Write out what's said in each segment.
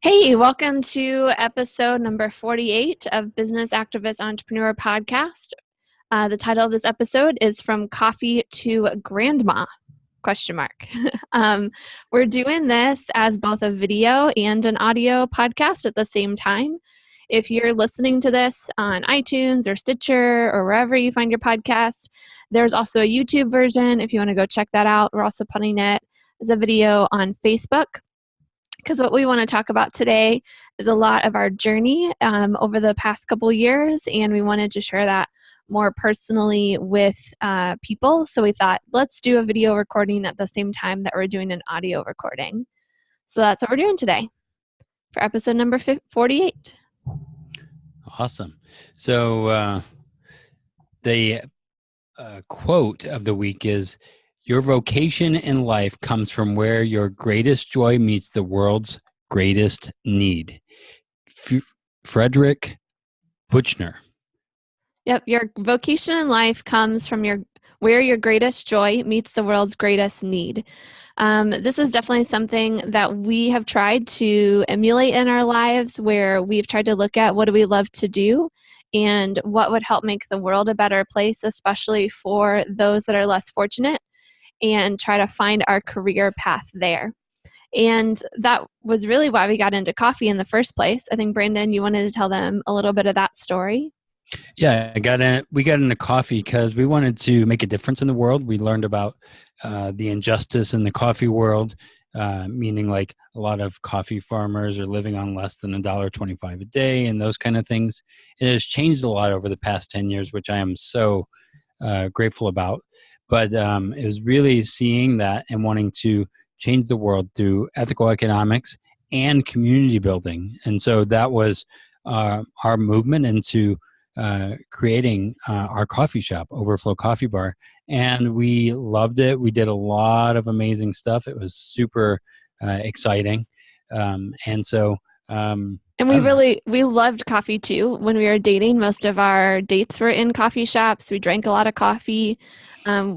Hey, welcome to episode number 48 of Business Activist Entrepreneur Podcast. The title of this episode is From Coffee to Grandma? Question mark. We're doing this as both a video and an audio podcast at the same time. If you're listening to this on iTunes or Stitcher or wherever you find your podcast, there's also a YouTube version if you want to go check that out. We're also putting it as a video on Facebook, because what we want to talk about today is a lot of our journey over the past couple years, and we wanted to share that more personally with people. So we thought, let's do a video recording at the same time that we're doing an audio recording. So that's what we're doing today for episode number 48. Awesome. So the quote of the week is, "Your vocation in life comes from where your greatest joy meets the world's greatest need." Frederick Buechner. Yep, your vocation in life comes from where your greatest joy meets the world's greatest need. This is definitely something that we have tried to emulate in our lives, where we've tried to look at what do we love to do and what would help make the world a better place, especially for those that are less fortunate, and try to find our career path there. And that was really why we got into coffee in the first place. I think, Brandon, you wanted to tell them a little bit of that story. Yeah, we got into coffee because we wanted to make a difference in the world. We learned about the injustice in the coffee world, meaning like a lot of coffee farmers are living on less than $1.25 a day and those kind of things. It has changed a lot over the past 10 years, which I am so grateful about. But it was really seeing that and wanting to change the world through ethical economics and community building. And so that was our movement into creating our coffee shop, Overflow Coffee Bar. And we loved it. We did a lot of amazing stuff. It was super exciting. And we loved coffee too. When we were dating, most of our dates were in coffee shops. We drank a lot of coffee.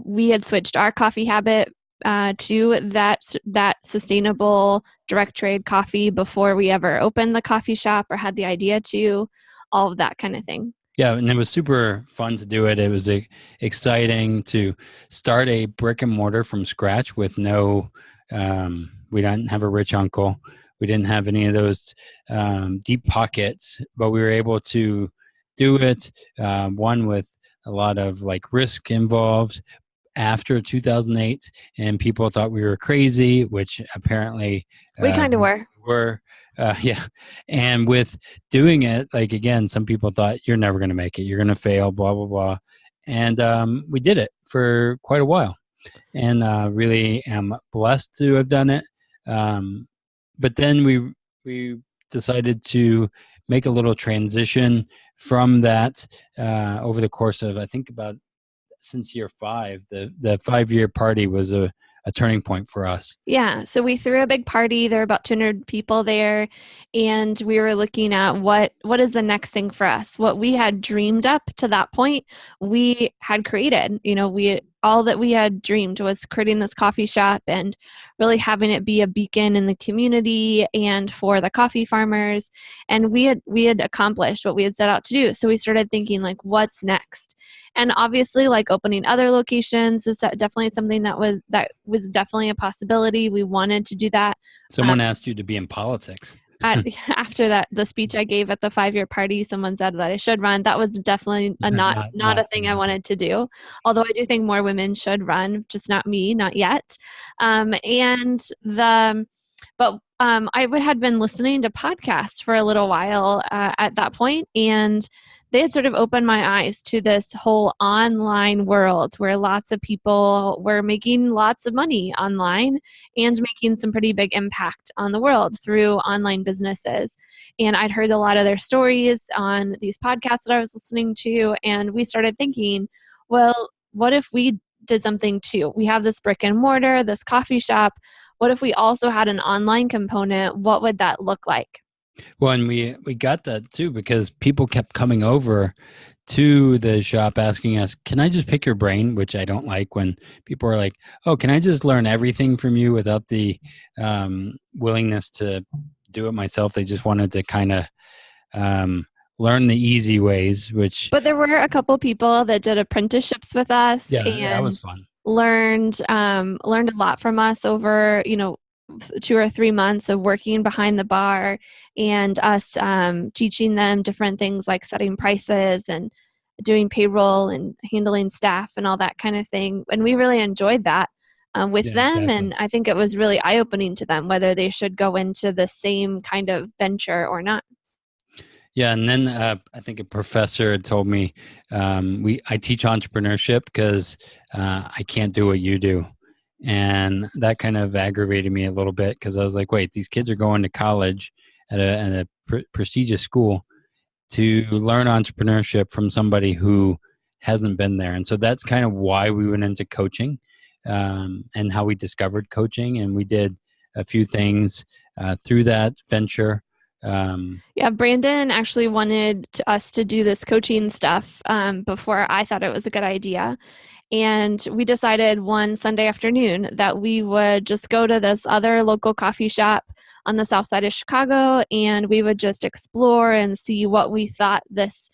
We had switched our coffee habit to that sustainable direct trade coffee before we ever opened the coffee shop or had the idea to, all of that kind of thing. Yeah, and it was super fun to do it. It was exciting to start a brick and mortar from scratch with no, we didn't have a rich uncle. We didn't have any of those deep pockets, but we were able to do it, one with a lot of like risk involved after 2008, and people thought we were crazy, which apparently we kind of were. Yeah. And with doing it, like, again, some people thought you're never going to make it. You're going to fail, blah, blah, blah. And we did it for quite a while, and really am blessed to have done it. But then we decided to make a little transition from that over the course of, I think, about since year 5. The 5-year party was a turning point for us. Yeah. So we threw a big party. There were about 200 people there. And we were looking at what is the next thing for us. What we had dreamed up to that point, we had created. All that we had dreamed was creating this coffee shop and really having it be a beacon in the community and for the coffee farmers. And we had accomplished what we had set out to do. So we started thinking, like, what's next? And obviously, like, opening other locations is definitely something that was definitely a possibility. We wanted to do that. Someone asked you to be in politics. After the speech I gave at the 5-year party, someone said that I should run. That was definitely not a thing I wanted to do. Although I do think more women should run, just not me, not yet. I had been listening to podcasts for a little while at that point, and they had sort of opened my eyes to this whole online world where lots of people were making lots of money online and making some pretty big impact on the world through online businesses. And I'd heard a lot of their stories on these podcasts that I was listening to, and we started thinking, well, what if we did something too? We have this brick and mortar, this coffee shop. What if we also had an online component? What would that look like? Well, and we got that too, because people kept coming over to the shop asking us, can I just pick your brain? Which I don't like when people are like, oh, can I just learn everything from you without the willingness to do it myself. They just wanted to kind of learn the easy ways, which But there were a couple people that did apprenticeships with us yeah, that was and fun. learned a lot from us over 2 or 3 months of working behind the bar, and us teaching them different things like setting prices and doing payroll and handling staff and all that kind of thing. And we really enjoyed that with Yeah, them. exactly. And I think it was really eye-opening to them whether they should go into the same kind of venture or not. Yeah, and then I think a professor had told me I teach entrepreneurship because I can't do what you do, and that kind of aggravated me a little bit because I was like, wait, these kids are going to college at a prestigious school to learn entrepreneurship from somebody who hasn't been there, and so that's kind of why we went into coaching and how we discovered coaching, and we did a few things through that venture. Yeah, Brandon actually wanted us to do this coaching stuff before I thought it was a good idea. And we decided one Sunday afternoon that we would just go to this other local coffee shop on the south side of Chicago, and we would just explore and see what we thought this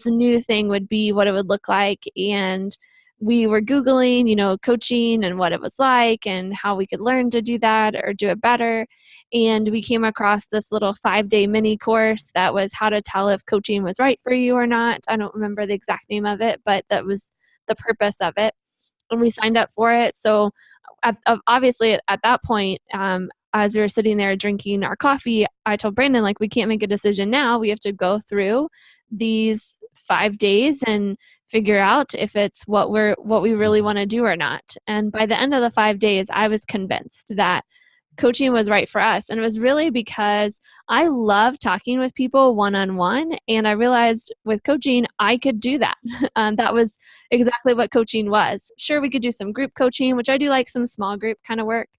new thing would be, what it would look like. And we were Googling, coaching and what it was like and how we could learn to do that or do it better. And we came across this little 5-day mini course that was how to tell if coaching was right for you or not. I don't remember the exact name of it, but that was the purpose of it. And we signed up for it. So obviously at that point, as we were sitting there drinking our coffee, I told Brandon, like, we can't make a decision now. We have to go through these 5 days and figure out if it's what we really want to do or not. And by the end of the 5 days, I was convinced that coaching was right for us. And it was really because I love talking with people one-on-one. And I realized with coaching, I could do that. That was exactly what coaching was. Sure, we could do some group coaching, which I do like some small group kind of work.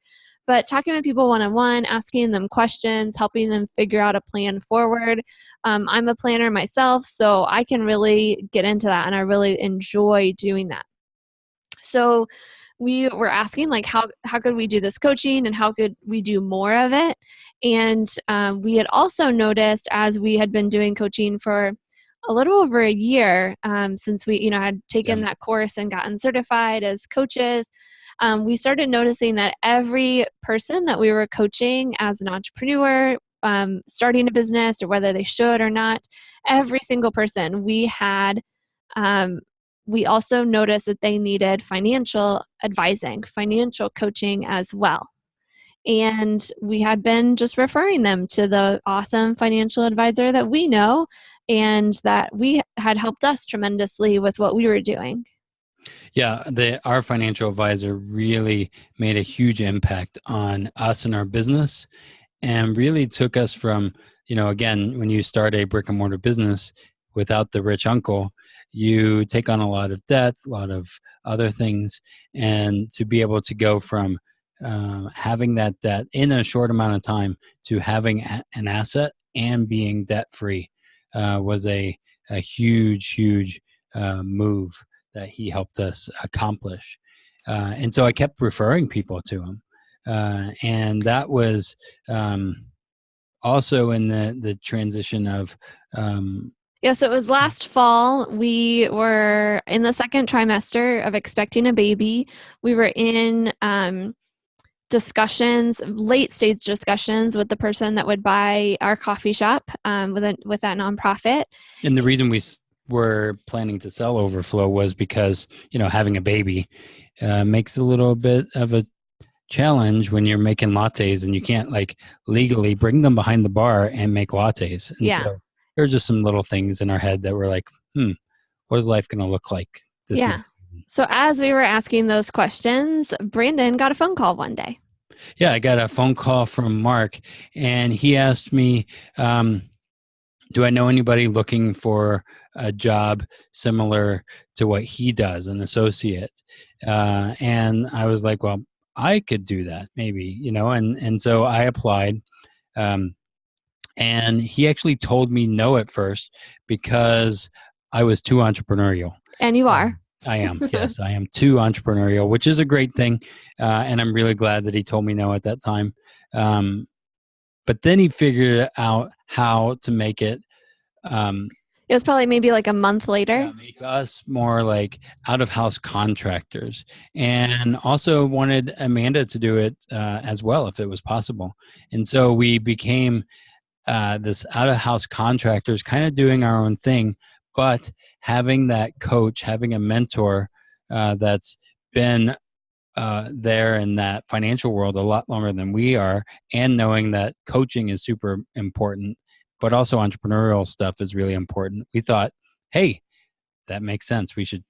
But talking with people one-on-one, asking them questions, helping them figure out a plan forward. I'm a planner myself, so I can really get into that, and I really enjoy doing that. So we were asking, like, how could we do this coaching and how could we do more of it? And we had also noticed, as we had been doing coaching for a little over a year, since we had taken that course and gotten certified as coaches, we started noticing that every person that we were coaching as an entrepreneur, starting a business or whether they should or not, every single person we had, we also noticed that they needed financial advising, financial coaching as well. And we had been just referring them to the awesome financial advisor that we know and that we had helped us tremendously with what we were doing. Yeah, our financial advisor really made a huge impact on us and our business, and really took us from, again, when you start a brick and mortar business without the rich uncle, you take on a lot of debts, a lot of other things, and to be able to go from having that debt in a short amount of time to having an asset and being debt free was a huge move that he helped us accomplish. And so I kept referring people to him. And that was also in the transition of. Yeah, so it was last fall. We were in the second trimester of expecting a baby. We were in discussions, late stage discussions with the person that would buy our coffee shop with that nonprofit. And the reason we were planning to sell Overflow was because, having a baby makes a little bit of a challenge when you're making lattes and you can't legally bring them behind the bar and make lattes. And so there are just some little things in our head that were like, what is life going to look like this next season? So as we were asking those questions, Brandon got a phone call one day. Yeah, I got a phone call from Mark, and he asked me, do I know anybody looking for a job similar to what he does, an associate? And I was like, well, I could do that maybe, and so I applied. And he actually told me no at first because I was too entrepreneurial. And you are. I am. Yes, I am too entrepreneurial, which is a great thing. And I'm really glad that he told me no at that time. but then he figured out how to make it It was probably maybe like a month later. make us more like out of house contractors, and also wanted Amanda to do it as well if it was possible. And so we became this out of house contractors, kind of doing our own thing, but having that coach, having a mentor that's been there in that financial world a lot longer than we are, and knowing that coaching is super important, but also entrepreneurial stuff is really important. We thought, hey, that makes sense. We should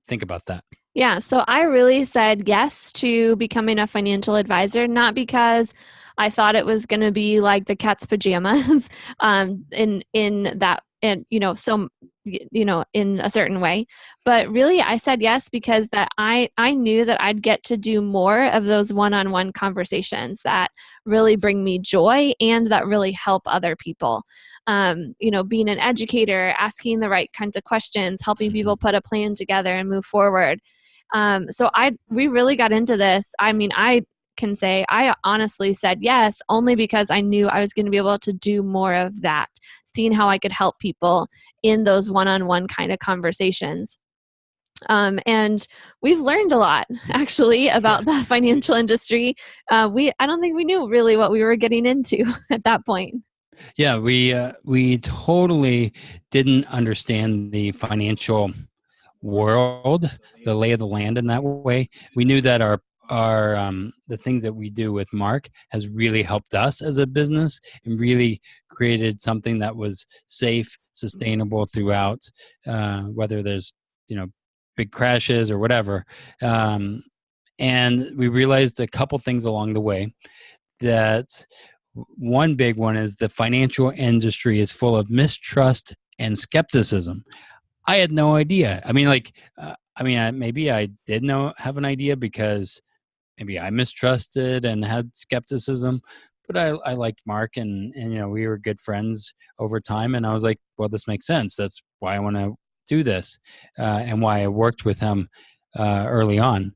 think about that. Yeah, so I really said yes to becoming a financial advisor, not because I thought it was going to be like the cat's pajamas, in that, and in a certain way, but really I said yes because that I knew that I'd get to do more of those one-on-one conversations that really bring me joy and that really help other people. Being an educator, asking the right kinds of questions, helping people put a plan together and move forward. We really got into this. I mean, I can say I honestly said yes only because I knew I was going to be able to do more of that, seeing how I could help people in those one-on-one kind of conversations. And we've learned a lot actually about the financial industry. I don't think we knew really what we were getting into at that point. Yeah, we totally didn't understand the financial world, the lay of the land in that way. We knew that our the things that we do with Mark has really helped us as a business and really created something that was safe, sustainable throughout, whether there's big crashes or whatever. And we realized a couple things along the way. That one big one is the financial industry is full of mistrust and skepticism. I had no idea. I mean, maybe I did have an idea because maybe I mistrusted and had skepticism, but I liked Mark, and we were good friends over time, and I was like, well, this makes sense. That's why I want to do this, and why I worked with him early on.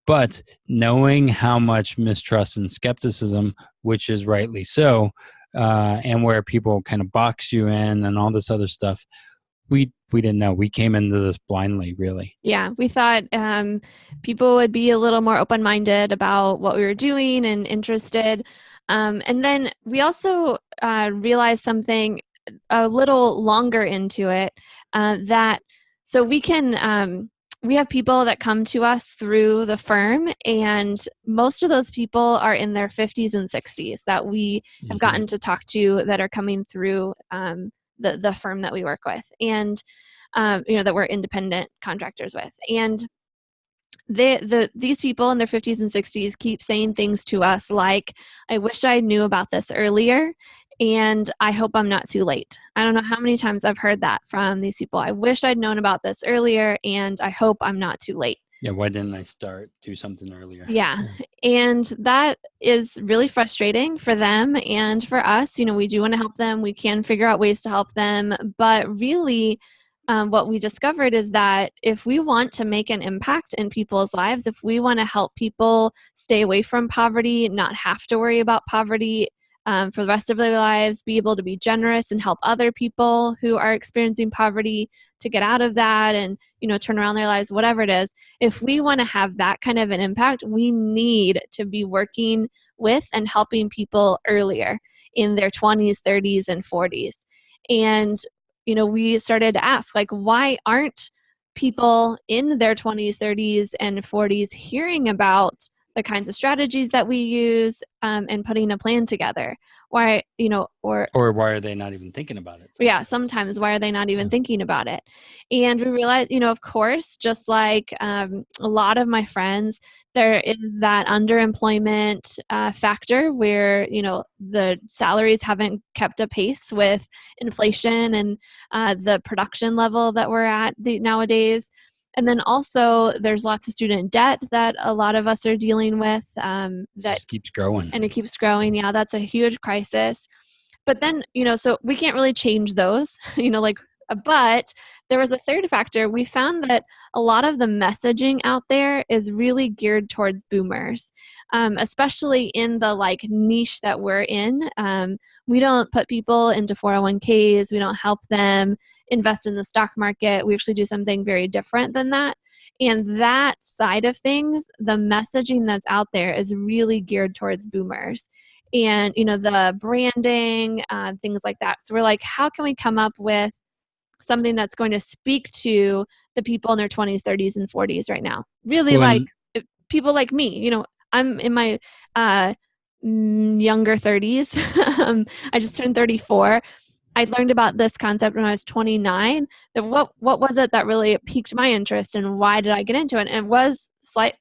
But knowing how much mistrust and skepticism, which is rightly so, and where people kind of box you in and all this other stuff, we didn't know. We came into this blindly, really. Yeah, we thought people would be a little more open-minded about what we were doing and interested. And then we also realized something a little longer into it, that so we have people that come to us through the firm, and most of those people are in their 50s and 60s that we have gotten to talk to that are coming through the firm that we work with, and that we're independent contractors with. And these people in their 50s and 60s keep saying things to us like, I wish I knew about this earlier, and I hope I'm not too late. I don't know how many times I've heard that from these people. I wish I'd known about this earlier, and I hope I'm not too late. Yeah, why didn't I do something earlier? Yeah. And that is really frustrating for them and for us. We do want to help them. We can figure out ways to help them. But really, what we discovered is that if we want to make an impact in people's lives, if we want to help people stay away from poverty, not have to worry about poverty for the rest of their lives, be able to be generous and help other people who are experiencing poverty to get out of that and, turn around their lives, whatever it is. If we want to have that kind of an impact, we need to be working with and helping people earlier in their 20s, 30s, and 40s. And, we started to ask, why aren't people in their 20s, 30s, and 40s hearing about the kinds of strategies that we use and putting a plan together? Why, or why are they not even thinking about it? Yeah, sometimes why are they not even thinking about it? And we realized, of course, just like a lot of my friends, there is that underemployment factor where, the salaries haven't kept a pace with inflation and the production level that we're at nowadays. And then also there's lots of student debt that a lot of us are dealing with. That just keeps growing. And it keeps growing. Yeah, that's a huge crisis. But then, so we can't really change those. But there was a third factor. We found that a lot of the messaging out there is really geared towards boomers, especially in the like niche that we're in. We don't put people into 401ks. We don't help them invest in the stock market. We actually do something very different than that. And that side of things, the messaging that's out there is really geared towards boomers. And, the branding, things like that. So we're like, how can we come up with something that's going to speak to the people in their 20s, 30s, and 40s right now? Really, like people like me. I'm in my younger 30s. I just turned 34. I learned about this concept when I was 29. That what was it that really piqued my interest, and why did I get into it? And it was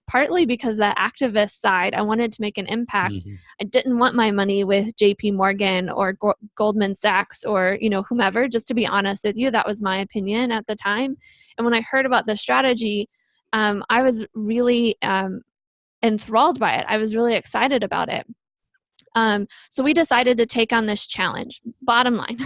partly because that activist side. I wanted to make an impact. Mm-hmm. I didn't want my money with J.P. Morgan or Goldman Sachs or whomever. Just to be honest with you, that was my opinion at the time. And when I heard about the strategy, I was really enthralled by it. I was really excited about it. So we decided to take on this challenge. Bottom line,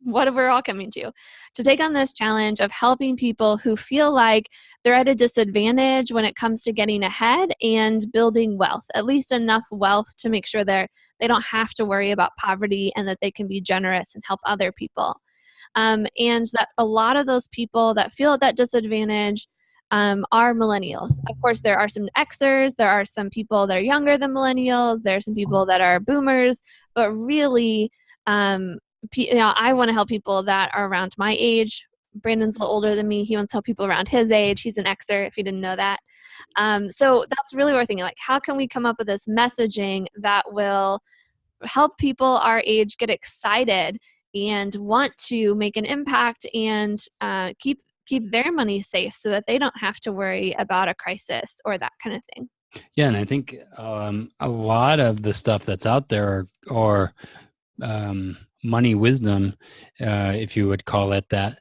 what we're all coming to take on this challenge of helping people who feel like they're at a disadvantage when it comes to getting ahead and building wealth, at least enough wealth to make sure they don't have to worry about poverty, and that they can be generous and help other people. And that a lot of those people that feel at that disadvantage are millennials. Of course, there are some Xers, there are some people that are younger than millennials, there are some people that are boomers, but really, I want to help people that are around my age. Brandon's a little older than me. He wants to help people around his age. He's an Xer, if you didn't know that. So that's really what we're thinking, like, how can we come up with this messaging that will help people our age get excited and want to make an impact and keep their money safe so that they don't have to worry about a crisis or that kind of thing. Yeah, and I think a lot of the stuff that's out there, or money wisdom, if you would call it that,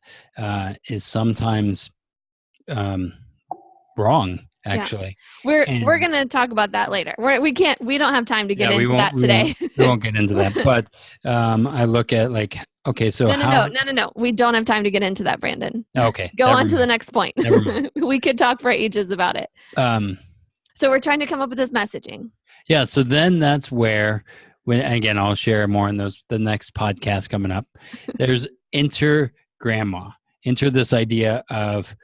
is sometimes wrong. Actually, we're going to talk about that later. We don't have time to get into that today. We won't get into that. But I look at like, okay, so no. We don't have time to get into that, Brandon. Okay. Go on to the next point. Never mind. We could talk for ages about it. So we're trying to come up with this messaging. Yeah. So then that's where, again, I'll share more in the next podcast coming up. There's enter grandma. Enter this idea of,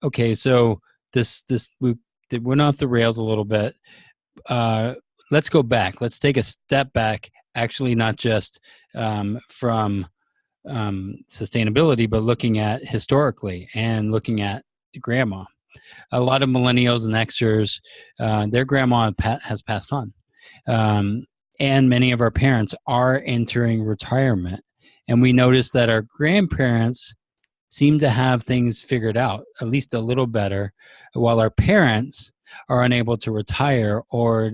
okay, so this we went off the rails a little bit. Let's go back. Let's take a step back. Actually, not just from sustainability, but looking at historically and looking at grandma. A lot of millennials and Xers, their grandma has passed on. And many of our parents are entering retirement. And we notice that our grandparents seem to have things figured out, at least a little better, while our parents are unable to retire or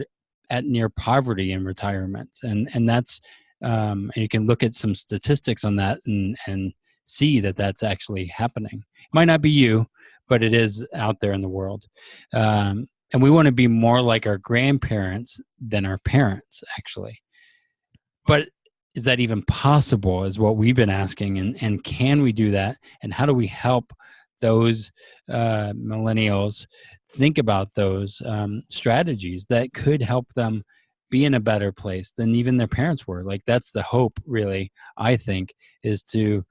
at near poverty in retirement. And that's, and you can look at some statistics on that and see that that's actually happening. It might not be you, but it is out there in the world. And we want to be more like our grandparents than our parents, actually. But is that even possible, is what we've been asking. And can we do that? And how do we help those millennials think about those strategies that could help them be in a better place than even their parents were? Like, that's the hope, really, I think, is to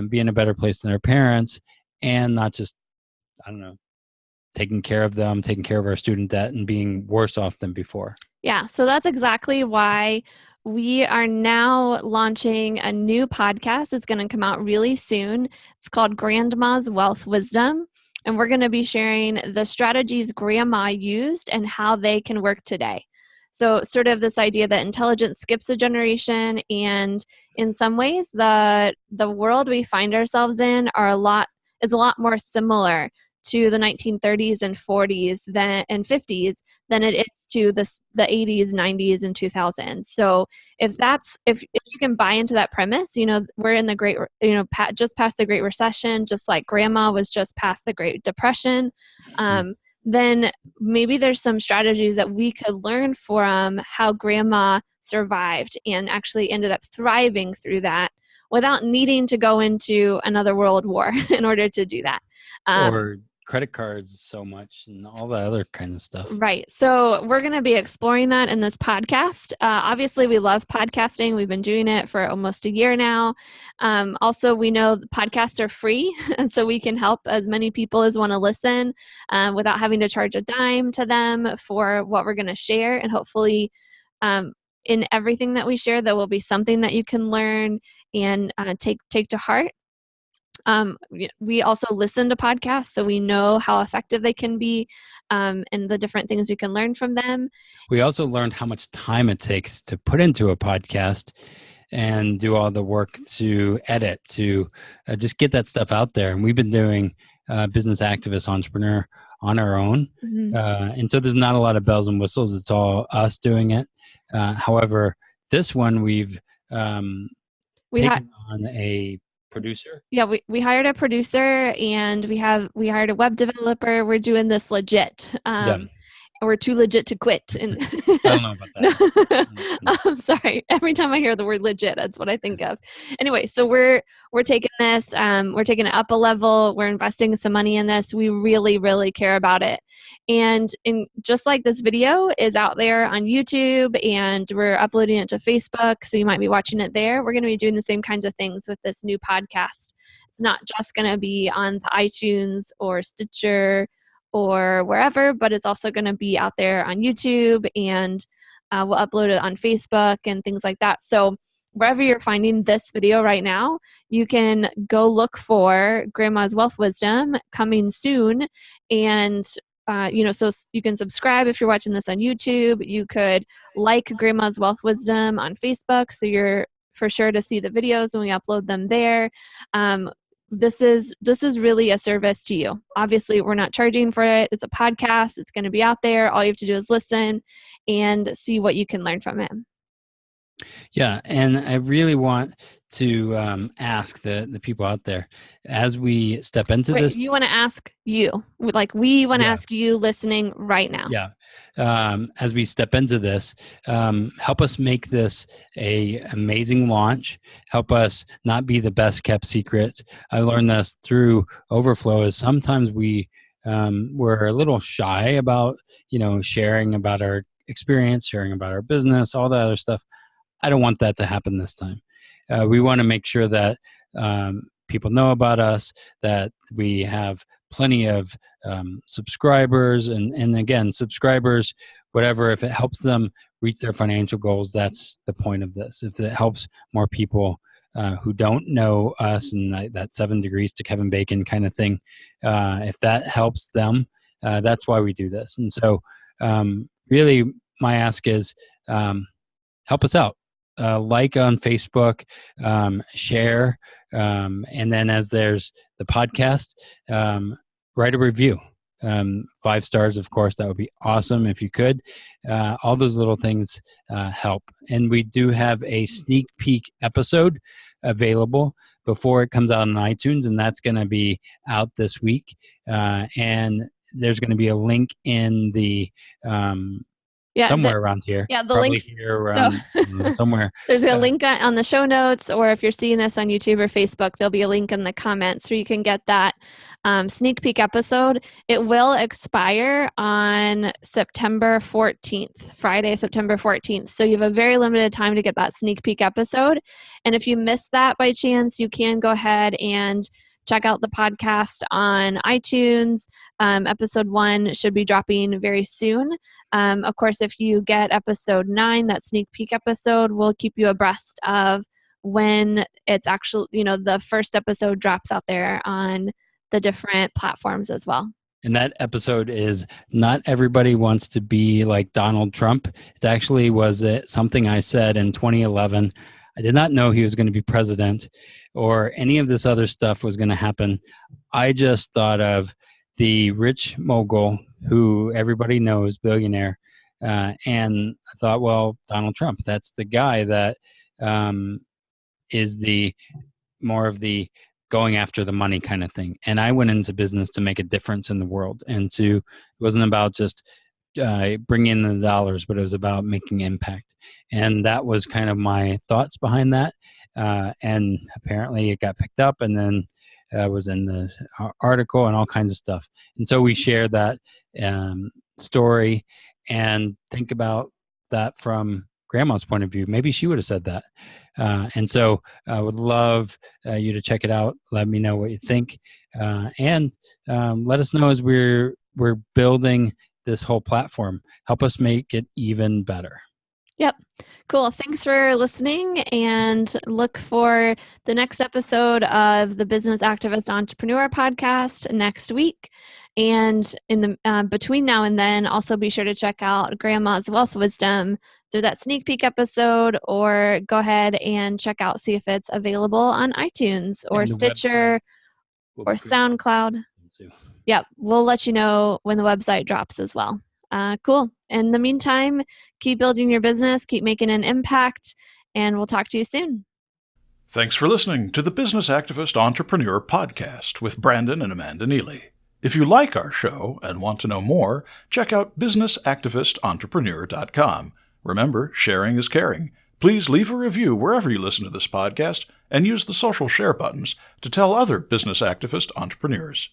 be in a better place than their parents, and not just, I don't know, taking care of them, taking care of our student debt, and being worse off than before. Yeah, so that's exactly why we are now launching a new podcast. It's going to come out really soon. It's called Grandma's Wealth Wisdom. And we're going to be sharing the strategies grandma used and how they can work today. So sort of this idea that intelligence skips a generation, and in some ways the world we find ourselves in is a lot more similar to the 1930s and 40s and 50s than it is to the 80s, 90s, and 2000s. So if you can buy into that premise, we're in the great, just past the Great Recession, just like grandma was just past the Great Depression. then maybe there's some strategies that we could learn from how grandma survived and actually ended up thriving through that without needing to go into another world war in order to do that. Or credit cards so much and all that other kind of stuff. Right. So we're going to be exploring that in this podcast. Obviously, we love podcasting. We've been doing it for almost a year now. Also, we know podcasts are free, and so we can help as many people as want to listen without having to charge a dime to them for what we're going to share. And hopefully, in everything that we share, there will be something that you can learn and take to heart. We also listen to podcasts, so we know how effective they can be and the different things you can learn from them. We also learned how much time it takes to put into a podcast and do all the work to edit, to just get that stuff out there. And we've been doing Business Activist Entrepreneur on our own. Mm-hmm. And so there's not a lot of bells and whistles. It's all us doing it. However, this one we've taken on a producer. Yeah, we hired a producer and we hired a web developer. We're doing this legit. We're too legit to quit. And I don't know about that. I'm sorry. Every time I hear the word legit, that's what I think of. Anyway, so we're taking this. We're taking it up a level. We're investing some money in this. We really, really care about it. And just like this video is out there on YouTube and we're uploading it to Facebook, so you might be watching it there, we're going to be doing the same kinds of things with this new podcast. It's not just going to be on the iTunes or Stitcher or wherever, but it's also going to be out there on YouTube, and we'll upload it on Facebook and things like that. So wherever you're finding this video right now, you can go look for Grandma's Wealth Wisdom coming soon. And so you can subscribe if you're watching this on YouTube. You could like Grandma's Wealth Wisdom on Facebook, so you're for sure to see the videos when we upload them there. This is really a service to you. Obviously, we're not charging for it. It's a podcast. It's going to be out there. All you have to do is listen and see what you can learn from it. Yeah, and I really want to ask the people out there, as we step into this. You want to ask you, like we want to ask you listening right now. Yeah, as we step into this, help us make this a amazing launch. Help us not be the best kept secret. I learned this through Overflow. Is sometimes we're a little shy about sharing about our experience, sharing about our business, all that other stuff. I don't want that to happen this time. We want to make sure that people know about us, that we have plenty of subscribers, and again, subscribers, whatever, if it helps them reach their financial goals, that's the point of this. If it helps more people who don't know us, and that 7 degrees to Kevin Bacon kind of thing, if that helps them, that's why we do this. And so really my ask is help us out. Like on Facebook, share, and then as there's the podcast, write a review. 5 stars, of course, that would be awesome if you could. All those little things help. And we do have a sneak peek episode available before it comes out on iTunes, and that's going to be out this week. And there's going to be a link in the somewhere around here. Yeah, the links here around somewhere. There's a link on the show notes, or if you're seeing this on YouTube or Facebook, there'll be a link in the comments where you can get that sneak peek episode. It will expire on September 14th, Friday, September 14th. So you have a very limited time to get that sneak peek episode. And if you missed that by chance, you can go ahead and check out the podcast on iTunes. Episode 1 should be dropping very soon. Of course, if you get episode 9, that sneak peek episode, we'll keep you abreast of when it's actually, the first episode drops out there on the different platforms as well. And that episode is Not Everybody Wants to Be Like Donald Trump. It actually was something I said in 2011. I did not know he was going to be president or any of this other stuff was going to happen. I just thought of the rich mogul who everybody knows, billionaire. And I thought, well, Donald Trump, that's the guy that is the more of the going after the money kind of thing. And I went into business to make a difference in the world, and it wasn't about just bringing in the dollars, but it was about making impact. And that was kind of my thoughts behind that. And apparently it got picked up, and then was in the article and all kinds of stuff. And so we shared that story and think about that from Grandma's point of view. Maybe she would have said that. And so I would love you to check it out. Let me know what you think. And let us know as we're building this whole platform. Help us make it even better. Yep. Cool. Thanks for listening, and look for the next episode of the Business Activist Entrepreneur podcast next week. And in the between now and then, also be sure to check out Grandma's Wealth Wisdom through that sneak peek episode, or go ahead and check out, see if it's available on iTunes or Stitcher or SoundCloud. Yep. We'll let you know when the website drops as well. Cool. In the meantime, keep building your business, keep making an impact, and we'll talk to you soon. Thanks for listening to the Business Activist Entrepreneur Podcast with Brandon and Amanda Neely. If you like our show and want to know more, check out businessactivistentrepreneur.com. Remember, sharing is caring. Please leave a review wherever you listen to this podcast and use the social share buttons to tell other business activist entrepreneurs.